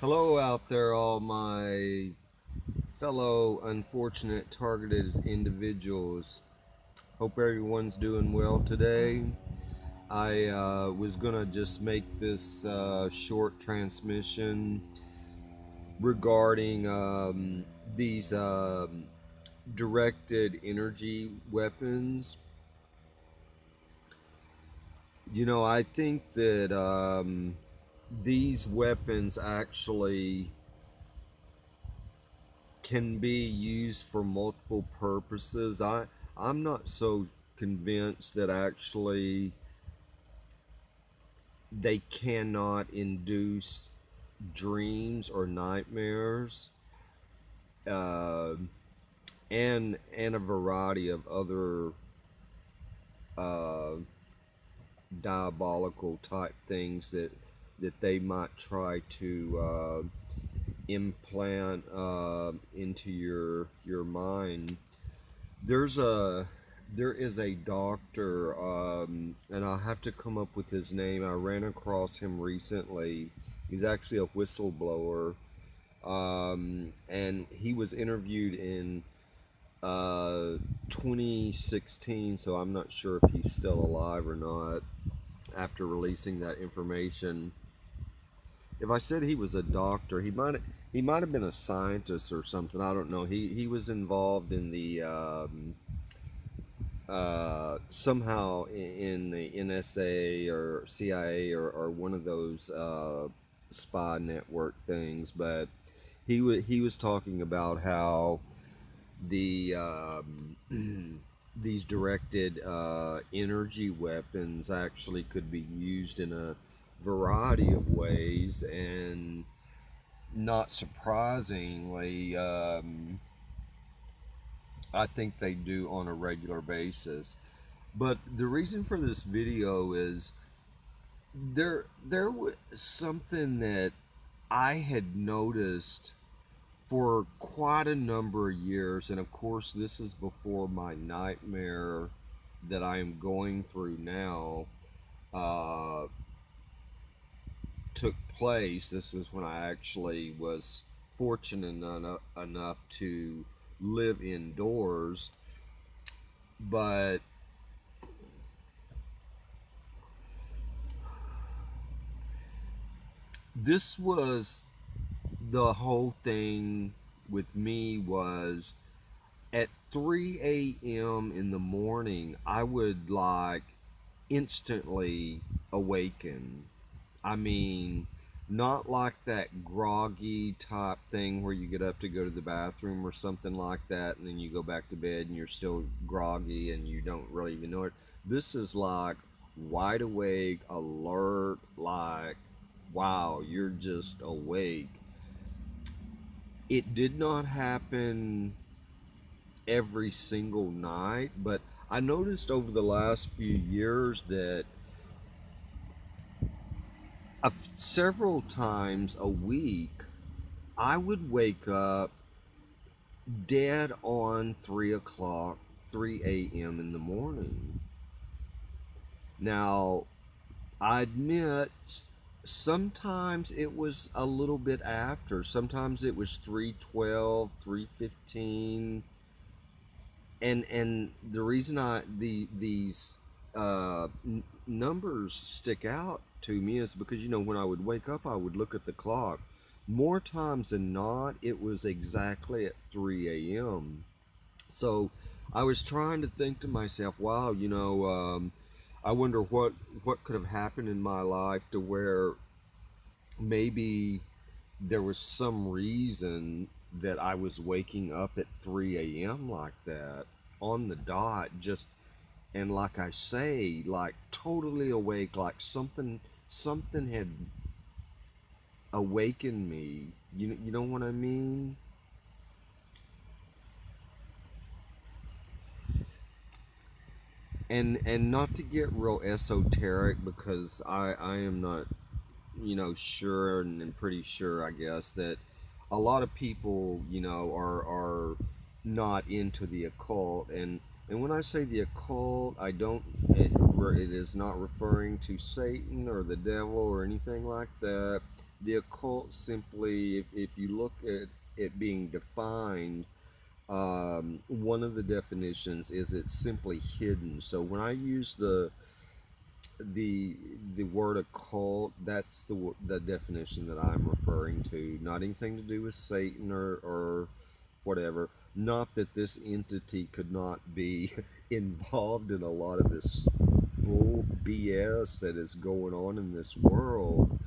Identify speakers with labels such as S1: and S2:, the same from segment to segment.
S1: Hello out there, all my fellow unfortunate targeted individuals. Hope everyone's doing well today. I was gonna just make this short transmission regarding these directed energy weapons. I think that these weapons actually can be used for multiple purposes. I'm not so convinced that actually they cannot induce dreams or nightmares, uh, and a variety of other uh, diabolical type things that they might try to implant into your mind. There's a there is a doctor, and I'll have to come up with his name. I ran across him recently. He's actually a whistleblower, and he was interviewed in 2016. So I'm not sure if he's still alive or not after releasing that information. If I said he was a doctor, he might have been a scientist or something. I don't know. He was involved in the somehow in the NSA or CIA or one of those spy network things. But he was talking about how the these directed energy weapons actually could be used in a variety of ways, and not surprisingly, I think they do on a regular basis. But the reason for this video is there was something that I had noticed for quite a number of years, and of course this is before my nightmare that I am going through now uh, took place. This was when I actually was fortunate enough to live indoors. But this was the whole thing with me was at 3 a.m. in the morning, I would like instantly awaken. I mean, not like that groggy type thing where you get up to go to the bathroom or something like that, and then you go back to bed and you're still groggy and you don't really even know it. This is like wide awake, alert, like, wow, you're just awake. It did not happen every single night, but I noticed over the last few years that several times a week I would wake up dead on 3 o'clock, 3 a.m. in the morning. Now, I admit sometimes it was a little bit after. Sometimes it was 3:12, 3:15. And the reason these numbers stick out to me is because when I would wake up I would look at the clock. More times than not it was exactly at 3 a.m. So I was trying to think to myself, wow, I wonder what could have happened in my life to where maybe there was some reason that I was waking up at 3 a.m. like that on the dot, just, and like I say, like totally awake, like something had awakened me. You know what I mean? And not to get real esoteric, because I am not, sure, and pretty sure, I guess, that a lot of people, are not into the occult. And when I say the occult, I don't, it is not referring to Satan or the devil or anything like that. The occult simply, if you look at it being defined, one of the definitions is it's simply hidden. So when I use the the word occult, that's the definition that I'm referring to. Not anything to do with Satan or whatever. Not that this entity could not be involved in a lot of this bull BS that is going on in this world.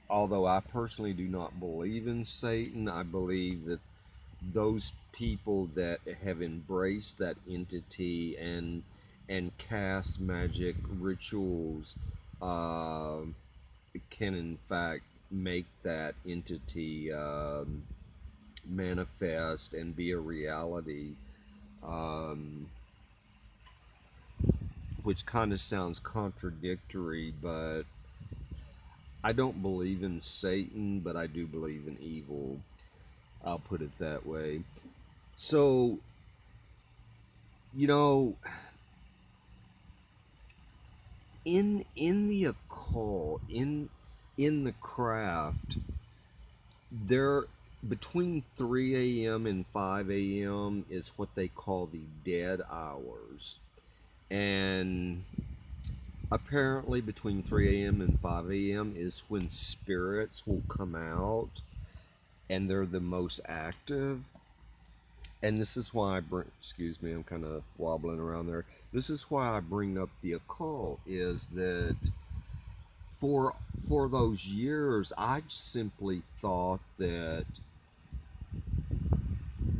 S1: Although I personally do not believe in Satan, I believe that those people that have embraced that entity and cast magic rituals uh, can in fact make that entity manifest and be a reality, um, which kind of sounds contradictory, but I don't believe in Satan, but I do believe in evil. I'll put it that way. So, you know, in the occult, in the craft, there between 3 a.m. and 5 a.m. is what they call the dead hours. And apparently between 3 a.m. and 5 a.m. is when spirits will come out and they're the most active. And this is why I bring, excuse me, I'm kind of wobbling around there. This is why I bring up the occult, is that for for those years I simply thought that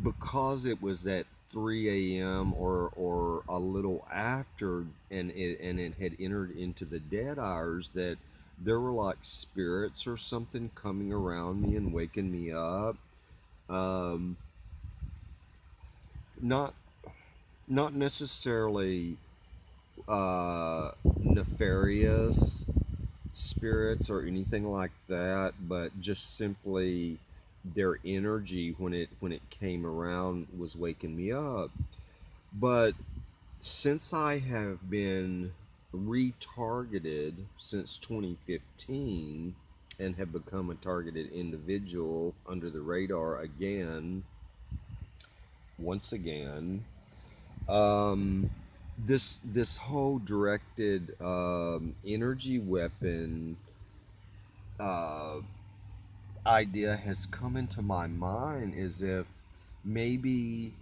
S1: because it was at 3 a.m. or a little after, and it had entered into the dead hours, that there were like spirits or something coming around me and waking me up. Um, not not necessarily nefarious spirits or anything like that, but just simply their energy when it came around was waking me up. But since I have been retargeted since 2015 and have become a targeted individual under the radar again, once again, um, this whole directed energy weapon uh, idea has come into my mind, as if maybe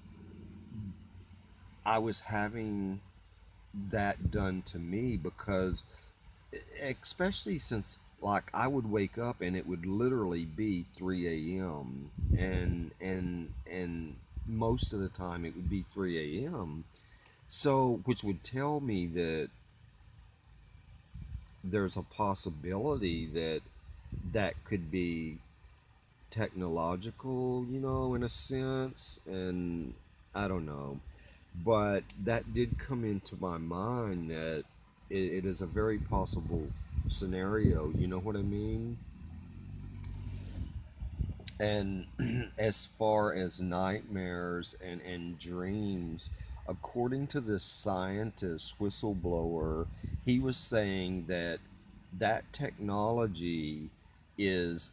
S1: I was having that done to me, because especially since like I would wake up and it would literally be 3 a.m. and most of the time it would be 3 a.m. So which would tell me that there's a possibility that that could be technological, in a sense, and I don't know. But that did come into my mind that it is a very possible scenario, you know what I mean? And as far as nightmares and dreams, according to this scientist whistleblower, he was saying that that technology is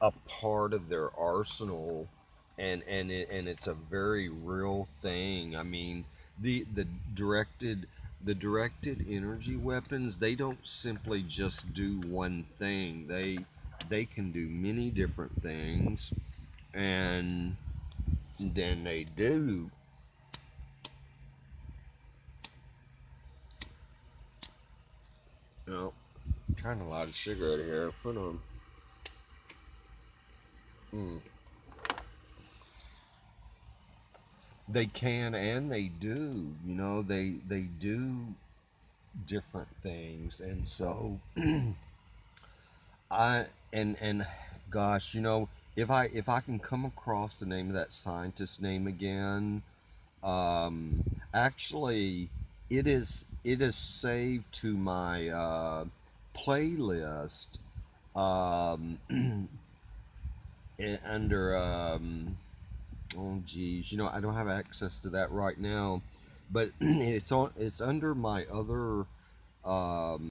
S1: a part of their arsenal, and it's a very real thing. I mean, the directed the directed energy weapons, they don't simply just do one thing. They can do many different things, and then they do. I'm trying to light a cigarette here. Put on. Mm. They can and they do. They do different things, and so I and gosh, if I can come across the name of that scientist's name again, um, actually, it is saved to my playlist, um, under oh geez, I don't have access to that right now, but it's under my other um